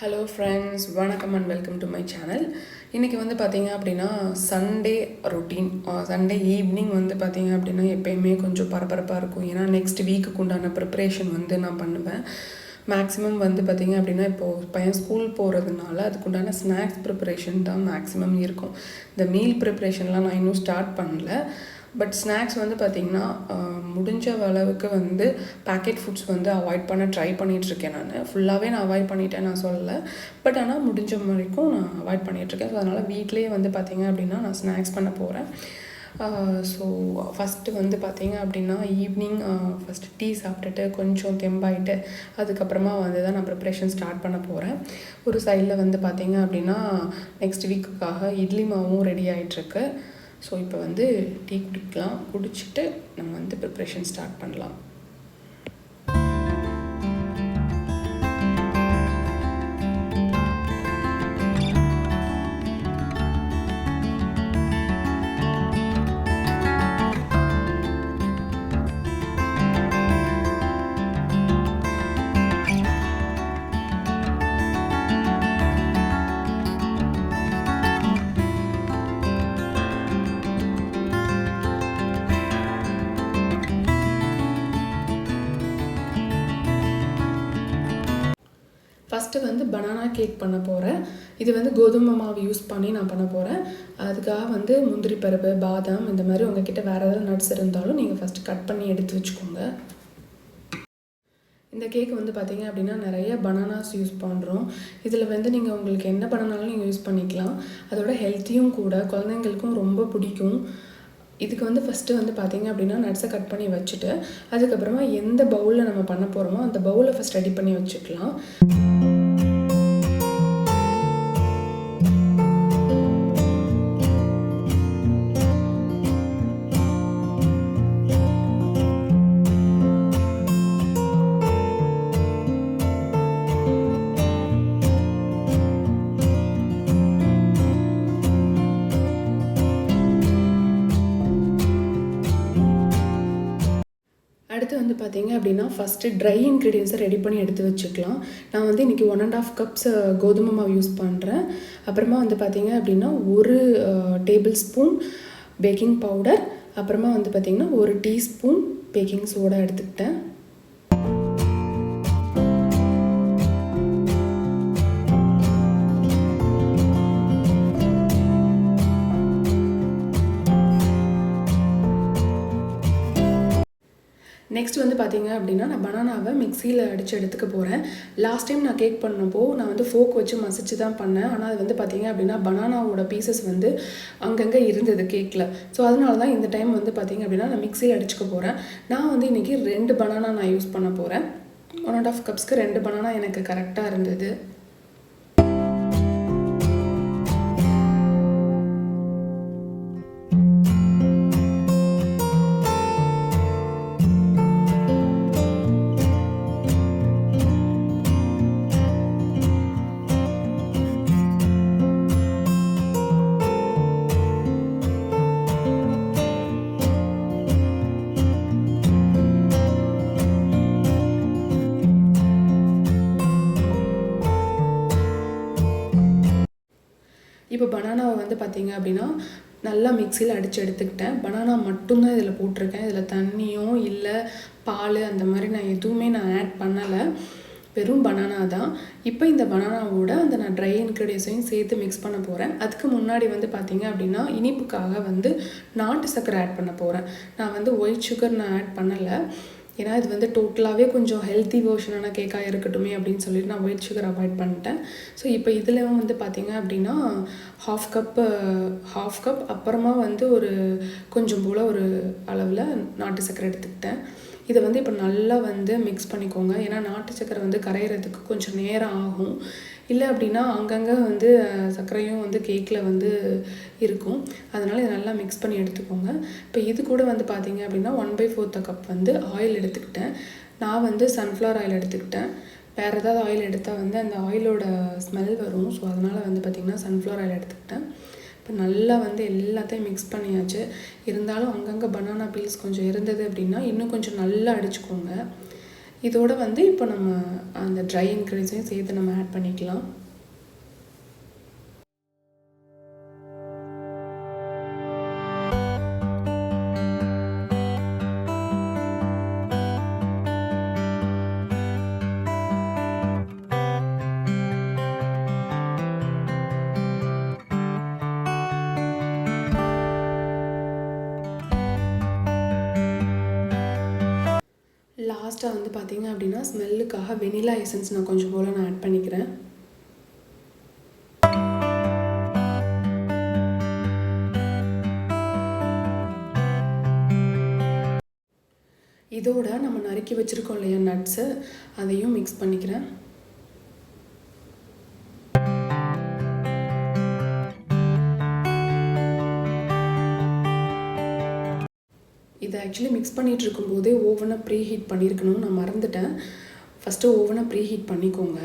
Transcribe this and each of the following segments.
Hello friends, வணக்கம் and welcome to my channel. இன்றைக்கி வந்து பார்த்திங்க அப்படின்னா சண்டே ரொட்டீன். சண்டே ஈவினிங் வந்து பார்த்திங்க அப்படின்னா எப்போயுமே கொஞ்சம் பரபரப்பாக இருக்கும். ஏன்னா நெக்ஸ்ட் வீக்குக்கு உண்டான ப்ரிப்ரேஷன் வந்து நான் பண்ணுவேன். மேக்ஸிமம் வந்து பார்த்திங்க அப்படின்னா இப்போது பையன் ஸ்கூல் போகிறதுனால அதுக்குண்டான ஸ்நாக்ஸ் ப்ரிப்ரேஷன் தான் மேக்ஸிமம் இருக்கும். இந்த மீல் ப்ரிப்ரேஷன்லாம் நான் இன்னும் ஸ்டார்ட் பண்ணல. பட் ஸ்நாக்ஸ் வந்து பார்த்திங்கன்னா முடிஞ்ச அளவுக்கு வந்து பேக்கெட் ஃபுட்ஸ் வந்து அவாய்ட் பண்ண ட்ரை பண்ணிகிட்ருக்கேன். நான் ஃபுல்லாகவே அவாய்ட் பண்ணிட்டேன் நான் சொல்லலை. பட் ஆனால் முடிஞ்ச வரைக்கும் நான் அவாய்ட் பண்ணிகிட்ருக்கேன். ஸோ அதனால் வீட்டிலேயே வந்து பார்த்திங்க அப்படின்னா நான் ஸ்நாக்ஸ் பண்ண போகிறேன். ஸோ ஃபஸ்ட்டு வந்து பார்த்திங்க அப்படின்னா ஈவினிங் ஃபஸ்ட்டு டீ சாப்பிட்டுட்டு கொஞ்சம் தெம்பாயிட்டு அதுக்கப்புறமா வந்து தான் நான் ப்ரிப்ரேஷன் ஸ்டார்ட் பண்ண போகிறேன். ஒரு சைடில் வந்து பார்த்திங்க அப்படின்னா நெக்ஸ்ட் வீக்குக்காக இட்லி மாவும் ரெடி ஆகிட்டுருக்கு. ஸோ இப்போ வந்து டீ குடிக்கலாம். குடிச்சிட்டு நம்ம வந்து ப்ரிப்ரேஷன் ஸ்டார்ட் பண்ணலாம். ஃபஸ்ட்டு வந்து பனானா கேக் பண்ண போகிறேன். இது வந்து கோதுமை மாவு யூஸ் பண்ணி நான் பண்ண போகிறேன். அதுக்காக வந்து முந்திரி பருப்பு, பாதாம் இந்த மாதிரி உங்ககிட்ட வேறு ஏதாவது நட்ஸ் இருந்தாலும் நீங்கள் ஃபஸ்ட்டு கட் பண்ணி எடுத்து வச்சுக்கோங்க. இந்த கேக் வந்து பார்த்திங்க அப்படின்னா நிறைய பனானாஸ் யூஸ் பண்ணுறோம். இதில் வந்து நீங்கள் உங்களுக்கு என்ன பனானாலும் நீங்கள் யூஸ் பண்ணிக்கலாம். அதோட ஹெல்த்தியும் கூட, குழந்தைங்களுக்கும் ரொம்ப பிடிக்கும். இதுக்கு வந்து ஃபஸ்ட்டு வந்து பார்த்திங்க அப்படின்னா நட்ஸை கட் பண்ணி வச்சுட்டு அதுக்கப்புறமா எந்த பவுலில் நம்ம பண்ண போகிறோமோ அந்த பவுலை ஃபஸ்ட் ரெடி பண்ணி வச்சுக்கலாம். அடுத்து வந்து பார்த்திங்க அப்படின்னா ஃபஸ்ட்டு ட்ரை இன்க்ரீடியன்ஸை ரெடி பண்ணி எடுத்து வச்சுக்கலாம். நான் வந்து இன்றைக்கி 1.5 கப்ஸ் கோதுமை மாவு யூஸ் பண்ணுறேன். அப்புறமா வந்து பார்த்திங்க அப்படின்னா 1 டேபிள் ஸ்பூன் பேக்கிங் பவுடர், அப்புறமா வந்து பார்த்திங்கன்னா 1 டீஸ்பூன் பேக்கிங் சோடா எடுத்துக்கிட்டேன். நெக்ஸ்ட் வந்து பார்த்திங்க அப்படின்னா நான் பனானாவை மிக்சியில் அடித்து எடுத்துக்க போகிறேன். லாஸ்ட் டைம் நான் கேக் பண்ணப்போ நான் வந்து ஃபோக் வச்சு மசிச்சு தான் பண்ணேன். ஆனால் அது வந்து பார்த்திங்க அப்படின்னா பனானாவோட பீசஸ் வந்து அங்கங்கே இருந்தது கேக்கில். ஸோ அதனால தான் இந்த டைம் வந்து பார்த்திங்க அப்படின்னா நான் மிக்சியில் அடிச்சுக்க போகிறேன். நான் வந்து இன்றைக்கி 2 பனானா நான் யூஸ் பண்ண போகிறேன். 1.5 கப்ஸ்க்கு 2 பனானா எனக்கு கரெக்டாக இருந்தது. இப்போ பனானாவை வந்து பார்த்திங்க அப்படின்னா நல்லா மிக்சியில் அடித்து எடுத்துக்கிட்டேன். பனானா மட்டும்தான் இதில் போட்டிருக்கேன். இதில் தண்ணியோ இல்லை பால் அந்த மாதிரி நான் எதுவுமே ஆட் பண்ணலை. வெறும் பனானா தான். இப்போ இந்த பனானாவோட நான் ட்ரை இன்க்ரீடியன்ஸையும் சேர்த்து மிக்ஸ் பண்ண போகிறேன். அதுக்கு முன்னாடி வந்து பார்த்திங்க அப்படின்னா இனிப்புக்காக வந்து நாட்டு சர்க்கரை ஆட் பண்ண போகிறேன். நான் வந்து ஒயிட் சுகர் நான் ஆட் பண்ணலை. ஏன்னா இது வந்து டோட்டலாகவே கொஞ்சம் ஹெல்த்தி வேர்ஷனான கேக்காக இருக்கட்டுமே அப்படின்னு சொல்லிட்டு நான் ஒயிட் சுகர் அவாய்ட் பண்ணிட்டேன். ஸோ இப்போ இதில் வந்து பார்த்திங்க அப்படின்னா ஹாஃப் கப் அப்புறமா வந்து ஒரு கொஞ்சம் போல் ஒரு அளவில் நாட்டு சர்க்கரை எடுத்துக்கிட்டேன். இதை வந்து இப்போ நல்லா வந்து மிக்ஸ் பண்ணிக்கோங்க. ஏன்னா நாட்டு சர்க்கரை வந்து கரையிறதுக்கு கொஞ்சம் நேரம் ஆகும். இல்லை அப்படின்னா அங்கங்கே வந்து சர்க்கரையும் வந்து கேக்கில் வந்து இருக்கும். அதனால் இதை நல்லா மிக்ஸ் பண்ணி எடுத்துக்கோங்க. இப்போ இது கூட வந்து பார்த்திங்க அப்படின்னா 1/4 கப் வந்து ஆயில் எடுத்துக்கிட்டேன். நான் வந்து சன்ஃப்ளவர் ஆயில் எடுத்துக்கிட்டேன். வேறு ஏதாவது ஆயில் எடுத்தால் வந்து அந்த ஆயிலோட ஸ்மெல் வரும். ஸோ அதனால் வந்து பார்த்திங்கன்னா சன்ஃப்ளவர் ஆயில் எடுத்துக்கிட்டேன். இப்போ நல்லா வந்து எல்லாத்தையும் மிக்ஸ் பண்ணியாச்சு. இருந்தாலும் அங்கங்கே பனானா பீல்ஸ் கொஞ்சம் இருந்தது அப்படின்னா இன்னும் கொஞ்சம் நல்லா அடிச்சுக்கோங்க. இதோட வந்து இப்போ நம்ம அந்த ட்ரை இன்க்ரீடியன்ஸையும் சேர்த்து நம்ம ஆட் பண்ணிக்கலாம். லாஸ்ட்டாக வந்து பார்த்திங்க அப்படின்னா ஸ்மெல்லுக்காக வெனிலா எசன்ஸ் நான் கொஞ்சம் போல் நான் ஆட் பண்ணிக்கிறேன். இதோட நம்ம நறுக்கி வச்சுருக்கோம் இல்லையா நட்ஸு, அதையும் மிக்ஸ் பண்ணிக்கிறேன். இதை ஆக்சுவலி மிக்ஸ் பண்ணிகிட்டு இருக்கும்போதே ஓவனை ப்ரீ ஹீட் பண்ணியிருக்கணும், நான் மறந்துட்டேன். ஃபஸ்ட்டு ஓவனை ப்ரீ ஹீட் பண்ணிக்கோங்க.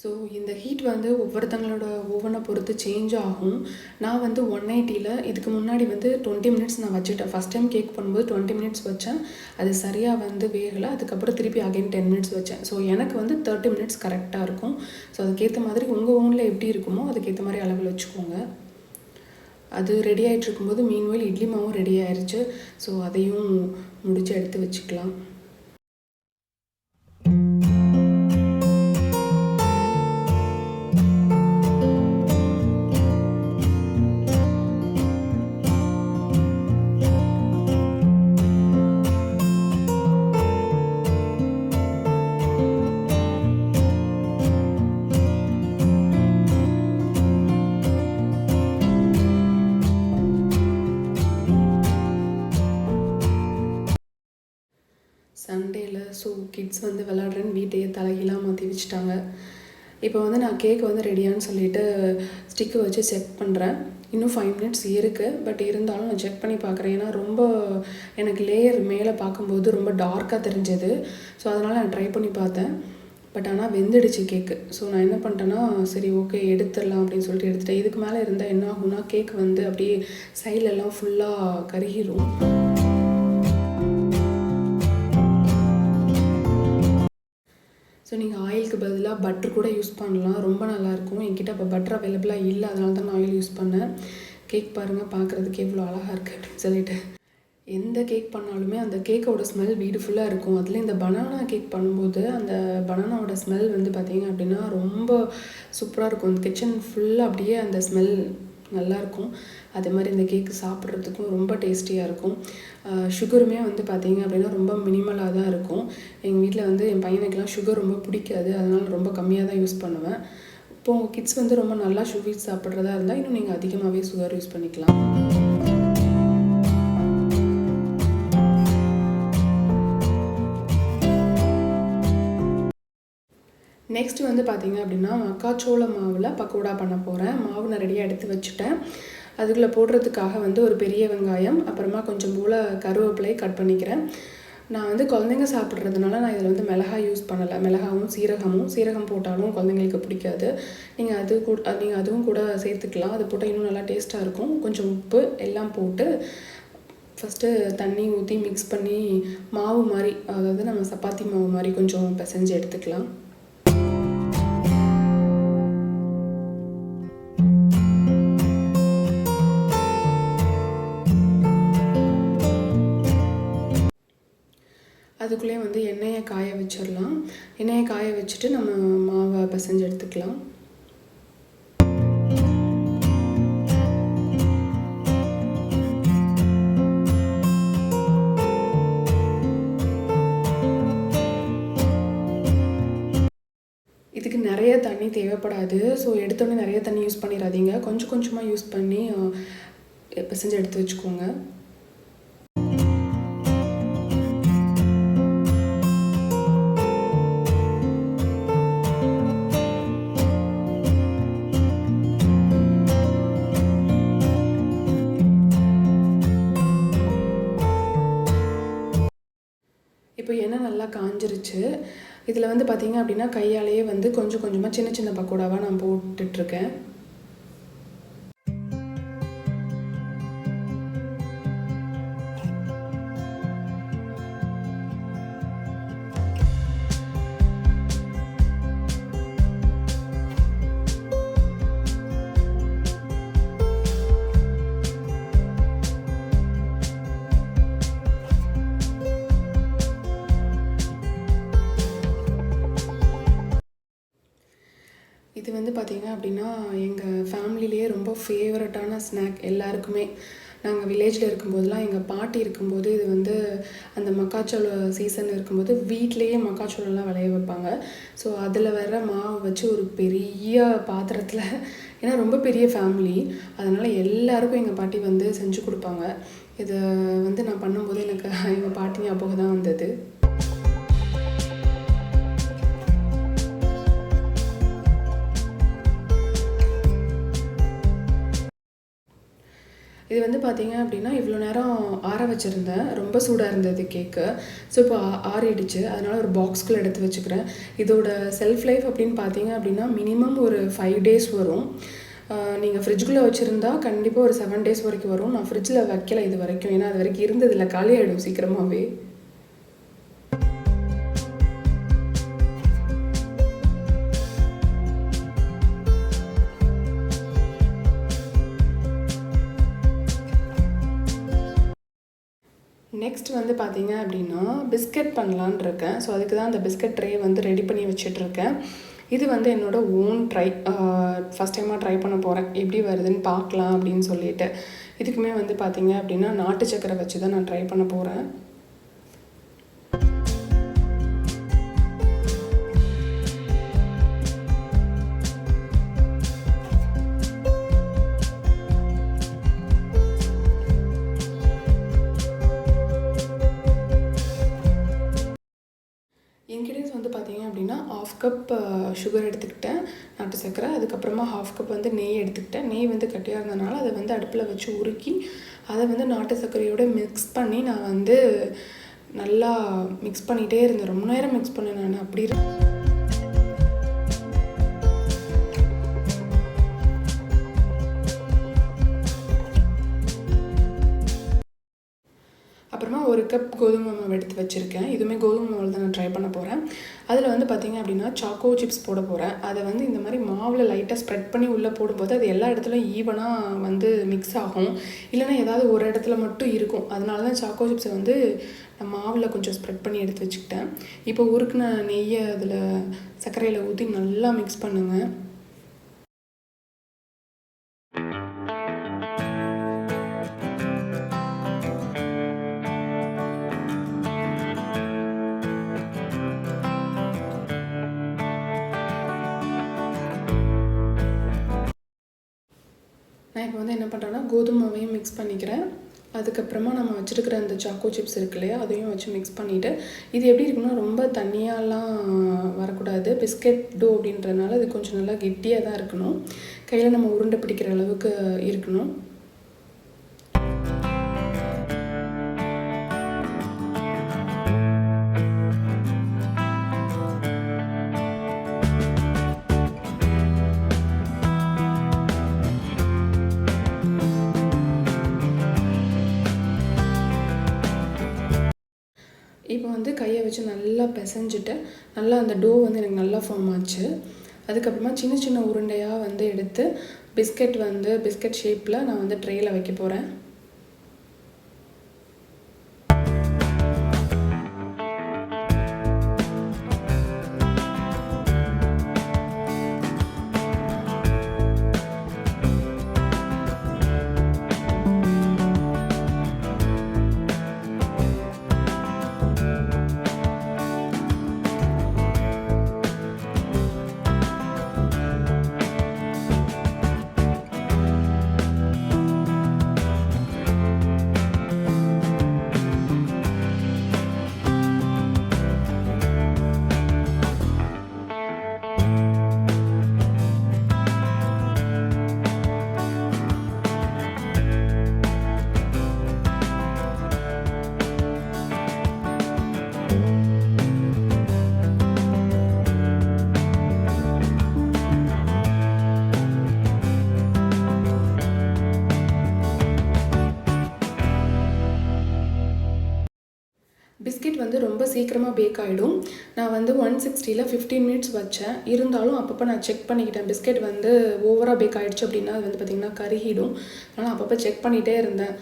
ஸோ இந்த ஹீட் வந்து ஒவ்வொருத்தங்களோட ஓவனை பொறுத்து சேஞ்ச் ஆகும். நான் வந்து 180ல் இதுக்கு முன்னாடி வந்து 20 மினிட்ஸ் நான் வச்சுட்டேன். ஃபஸ்ட் டைம் கேக் பண்ணும்போது 20 மினிட்ஸ் வச்சேன், அது சரியாக வந்து வேகலை. அதுக்கப்புறம் திருப்பி அகைன் 10 மினிட்ஸ் வச்சேன். ஸோ எனக்கு வந்து 30 மினிட்ஸ் கரெக்டாக இருக்கும். ஸோ அதுக்கேற்ற மாதிரி உங்கள் ஓவனில் எப்படி இருக்குமோ அதுக்கேற்ற மாதிரி அளவில் வச்சுக்கோங்க. அது ரெடி ஆகிட்டு இருக்கும்போது மீன்வேல் இட்லி மாவும் ரெடி ஆயிடுச்சு. ஸோ அதையும் முடிச்சு எடுத்து வச்சுக்கலாம். சண்டேயில் ஸோ கிட்ஸ் வந்து விளாட்றேன்னு வீட்டையே தலைகீழாக மாற்றி வச்சுட்டாங்க. இப்போ வந்து நான் கேக் வந்து ரெடியான்னு சொல்லிவிட்டு ஸ்டிக்கு வச்சு செக் பண்ணுறேன். இன்னும் 5 மினிட்ஸ் இருக்குது. பட் இருந்தாலும் நான் செக் பண்ணி பார்க்குறேன். ஏன்னா ரொம்ப எனக்கு லேயர் மேலே பார்க்கும்போது ரொம்ப டார்க்காக தெரிஞ்சது. ஸோ அதனால் நான் ட்ரை பண்ணி பார்த்தேன். பட் ஆனால் வெந்துடுச்சு கேக்கு. ஸோ நான் என்ன பண்ணிட்டேன்னா, சரி ஓகே எடுத்துடலாம் அப்படின்னு சொல்லிட்டு எடுத்துட்டேன். இதுக்கு மேலே இருந்தால் என்ன ஆகும்னா கேக் வந்து அப்படியே சைட்லெல்லாம் ஃபுல்லாக கருகிரும். ஸோ நீங்கள் ஆயிலுக்கு பதிலாக பட்டர் கூட யூஸ் பண்ணலாம், ரொம்ப நல்லாயிருக்கும். என்கிட்ட இப்போ பட்டர் அவைலபிளாக இல்லை, அதனால தான் நான் ஆயில் யூஸ் பண்ணேன். கேக் பாருங்கள், பார்க்குறதுக்கு எவ்வளோ அழகாக இருக்குது அப்படின்னு சொல்லிட்டு. எந்த கேக் பண்ணாலுமே அந்த கேக்கோட ஸ்மெல் வீடு ஃபுல்லாக இருக்கும். அதில் இந்த பனானா கேக் பண்ணும்போது அந்த பனானாவோட ஸ்மெல் வந்து பார்த்திங்க அப்படின்னா ரொம்ப சூப்பராக இருக்கும். இந்த கிச்சன் ஃபுல்லாக அப்படியே அந்த ஸ்மெல் நல்லாயிருக்கும். அதே மாதிரி இந்த கேக்கு சாப்பிட்றதுக்கும் ரொம்ப டேஸ்டியாக இருக்கும். சுகருமே வந்து பார்த்திங்க அப்படின்னா ரொம்ப மினிமலாக தான் இருக்கும். எங்கள் வீட்டில் வந்து என் பையனுக்கெலாம் சுகர் ரொம்ப பிடிக்காது, அதனால் ரொம்ப கம்மியாக தான் யூஸ் பண்ணுவேன். இப்போது உங்கள் கிட்ஸ் வந்து ரொம்ப நல்லா ஸ்வீட் சாப்பிட்றதா இருந்தால் இன்னும் நீங்கள் அதிகமாகவே சுகர் யூஸ் பண்ணிக்கலாம். நெக்ஸ்ட்டு வந்து பார்த்திங்க அப்படின்னா மக்காச்சோள மாவில் பக்கோடா பண்ண போகிறேன். மாவு நான் ரெடியாக எடுத்து வச்சுட்டேன். அதுக்குள்ளே போடுறதுக்காக வந்து ஒரு பெரிய வெங்காயம், அப்புறமா கொஞ்சம் போல் கருவேப்பிலை கட் பண்ணிக்கிறேன். நான் வந்து குழந்தைங்க சாப்பிட்றதுனால நான் இதில் வந்து மிளகாய் யூஸ் பண்ணலை. மிளகாவும் சீரகம் போட்டாலும் குழந்தைங்களுக்கு பிடிக்காது. நீங்கள் அதுவும் கூட சேர்த்துக்கலாம். அது போட்டால் இன்னும் நல்லா டேஸ்ட்டாக இருக்கும். கொஞ்சம் உப்பு எல்லாம் போட்டு ஃபஸ்ட்டு தண்ணி ஊற்றி மிக்ஸ் பண்ணி மாவு மாதிரி, அதாவது நம்ம சப்பாத்தி மாவு மாதிரி கொஞ்சம் பிசைஞ்சு எடுத்துக்கலாம். அதுக்குள்ளே வந்து எண்ணெயை காய வச்சிடலாம். எண்ணெயை காய வச்சுட்டு நம்ம மாவை பிசைஞ்சு எடுத்துக்கலாம். இதுக்கு நிறைய தண்ணி தேவைப்படாது. ஸோ எடுத்தோடனே நிறைய தண்ணி யூஸ் பண்ணிடாதீங்க. கொஞ்சம் கொஞ்சமாக யூஸ் பண்ணி பிசைஞ்சு எடுத்து வச்சுக்கோங்க. நல்லா காஞ்சிருச்சு. இதில் வந்து பார்த்திங்க அப்படின்னா கையாலேயே வந்து கொஞ்சம் கொஞ்சமாக சின்ன சின்ன பக்கோடாவாக நான் போட்டுட்ருக்கேன். இது வந்து பார்த்திங்க அப்படின்னா எங்கள் ஃபேமிலியிலேயே ரொம்ப ஃபேவரட்டான ஸ்நாக் எல்லாருக்குமே. நாங்கள் வில்லேஜில் இருக்கும்போதெலாம் எங்கள் பாட்டி இருக்கும்போது இது வந்து அந்த மக்காச்சோளம் சீசன் இருக்கும்போது வீட்டிலையே மக்காச்சோளம்லாம் விளைய வைப்பாங்க. ஸோ அதில் வர மாவு வச்சு ஒரு பெரிய பாத்திரத்தில், ஏன்னா ரொம்ப பெரிய ஃபேமிலி, அதனால் எல்லாருக்கும் எங்கள் பாட்டி வந்து செஞ்சு கொடுப்பாங்க. இதை வந்து நான் பண்ணும்போது எனக்கு எங்கள் பாட்டி ஞாபகம் தான் வந்தது. இது வந்து பார்த்திங்க அப்படின்னா இவ்வளோ நேரம் ஆற வச்சுருந்தேன். ரொம்ப சூடாக இருந்தது கேக்கு. ஸோ இப்போ ஆறிடுச்சு. அதனால் ஒரு பாக்ஸ்குள்ளே எடுத்து வச்சுக்கிறேன். இதோட செல்ஃப் லைஃப் அப்படின்னு பார்த்தீங்க அப்படின்னா மினிமம் ஒரு 5 days வரும். நீங்கள் ஃப்ரிட்ஜுக்குள்ளே வச்சுருந்தா கண்டிப்பாக ஒரு 7 days வரைக்கும் வரும். நான் ஃப்ரிட்ஜில் வைக்கல இது வரைக்கும், ஏன்னா அது வரைக்கும் இருந்ததில்ல, காலி ஆகிடும் சீக்கிரமாகவே. நெக்ஸ்ட் வந்து பார்த்திங்க அப்படின்னா பிஸ்கட் பண்ணலான் இருக்கேன். ஸோ அதுக்கு தான் அந்த பிஸ்கட் ட்ரே வந்து ரெடி பண்ணி வச்சிட்ருக்கேன். இது வந்து என்னோடய ஓன் ஃபஸ்ட் டைமாக ட்ரை பண்ண போகிறேன். எப்படி வருதுன்னு பார்க்கலாம் அப்படின்னு சொல்லிட்டு. இதுக்குமே வந்து பார்த்திங்க அப்படின்னா நாட்டு சக்கரை வச்சு தான் நான் ட்ரை பண்ண போகிறேன். இன்க்ரீடியன்ஸ் வந்து பார்த்திங்க அப்படின்னா 1/2 கப் சுகர் எடுத்துக்கிட்டேன், நாட்டு சர்க்கரை. அதுக்கப்புறமா 1/2 கப் வந்து நெய் எடுத்துக்கிட்டேன். நெய் வந்து கட்டியாக இருந்ததுனால அதை வந்து அடுப்பில் வச்சு உருக்கி அதை வந்து நாட்டு சர்க்கரையோடு மிக்ஸ் பண்ணி நான் வந்து நல்லா மிக்ஸ் பண்ணிகிட்டே இருந்தேன். ரொம்ப நேரம் மிக்ஸ் பண்ணேன் நான். அப்படி அப்புறமா 1 கப் கோதுமை மாவு எடுத்து வச்சுருக்கேன். இதுவுமே கோதுமை மாவில் தான் நான் ட்ரை பண்ண போகிறேன். அதில் வந்து பார்த்திங்க அப்படின்னா சாக்கோ சிப்ஸ் போட போகிறேன். அதை வந்து இந்த மாதிரி மாவில் லைட்டாக ஸ்ப்ரெட் பண்ணி உள்ளே போடும்போது அது எல்லா இடத்துலையும் ஈவனாக வந்து மிக்ஸ் ஆகும். இல்லைனா ஏதாவது ஒரு இடத்துல மட்டும் இருக்கும். அதனால தான் சாக்கோ சிப்ஸை வந்து நான் மாவில் கொஞ்சம் ஸ்ப்ரெட் பண்ணி எடுத்து வச்சுக்கிட்டேன். இப்போ உருக்குன நெய்யை அதில் சர்க்கரையில் ஊற்றி நல்லா மிக்ஸ் பண்ணுங்கள். நான் இப்போ வந்து என்ன பண்ணுறேன்னா கோதுமை மாவையும் மிக்ஸ் பண்ணிக்கிறேன். அதுக்கப்புறமா நம்ம வச்சுருக்கிற அந்த சாக்கோ சிப்ஸ் இருக்கு இல்லையா, அதையும் வச்சு மிக்ஸ் பண்ணிவிட்டு, இது எப்படி இருக்குன்னா ரொம்ப தண்ணியாலாம் வரக்கூடாது. பிஸ்கெட் டோ அப்படின்றதுனால இது கொஞ்சம் நல்லா கெட்டியாக தான் இருக்கணும். கையில் நம்ம உருண்டை பிடிக்கிற அளவுக்கு இருக்கணும். இப்போ வந்து கையை வச்சு நல்லா பிசைஞ்சிட்டு நல்லா அந்த டோ வந்து எனக்கு நல்லா ஃபார்ம் ஆச்சு. அதுக்கப்புறமா சின்ன சின்ன உருண்டையாக வந்து எடுத்து பிஸ்கட் ஷேப்பில் நான் வந்து ட்ரேயில் வைக்க போகிறேன். சீக்கிரமாக பேக் ஆகிடும். நான் வந்து 160ல் 15 மினிட்ஸ் வச்சேன். இருந்தாலும் அப்பப்போ நான் செக் பண்ணிக்கிட்டேன். பிஸ்கெட் வந்து ஓவராக பேக் ஆகிடுச்சு அப்படின்னா அது வந்து பார்த்திங்கன்னா கருகிடும். அதனால் அப்பப்போ செக் பண்ணிகிட்டே இருந்தேன்.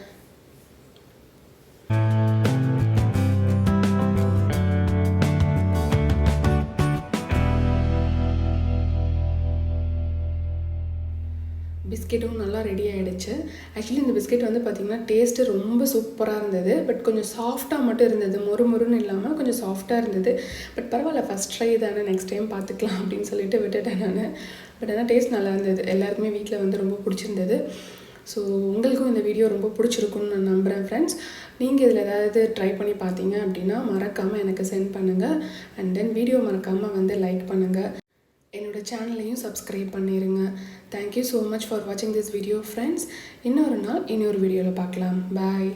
பிஸ்கெட்டும் நல்லா ரெடி ஆகிடுச்சு. ஆக்சுவலி இந்த பிஸ்கெட் வந்து பார்த்திங்கன்னா டேஸ்ட்டு ரொம்ப சூப்பராக இருந்தது. பட் கொஞ்சம் சாஃப்டாக மட்டும் இருந்தது, மொறுன்னு இல்லாமல் கொஞ்சம் சாஃப்டாக இருந்தது. பட் பரவாயில்ல, ஃபஸ்ட் ட்ரை தானே, நெக்ஸ்ட் டைம் பார்த்துக்கலாம் அப்படின்னு சொல்லிட்டு விட்டுட்டேன் நான். பட் ஆனால் டேஸ்ட் நல்லா இருந்தது. எல்லாருக்குமே வீட்டில் வந்து ரொம்ப பிடிச்சிருந்தது. ஸோ உங்களுக்கும் இந்த வீடியோ ரொம்ப பிடிச்சிருக்குன்னு நான் நம்புகிறேன் ஃப்ரெண்ட்ஸ். நீங்கள் இதில் ஏதாவது ட்ரை பண்ணி பார்த்தீங்க அப்படின்னா மறக்காமல் எனக்கு சென்ட் பண்ணுங்கள். அண்ட் தென் வீடியோ மறக்காமல் வந்து லைக் பண்ணுங்கள். என்னோட சேனலையும் சப்ஸ்கிரைப் பண்ணிடுங்க. தேங்க்யூ ஸோ மச் ஃபார் வாட்சிங் திஸ் வீடியோ ஃப்ரெண்ட்ஸ். இன்னொரு நாள் இன்னொரு வீடியோவில் பார்க்கலாம். பாய்.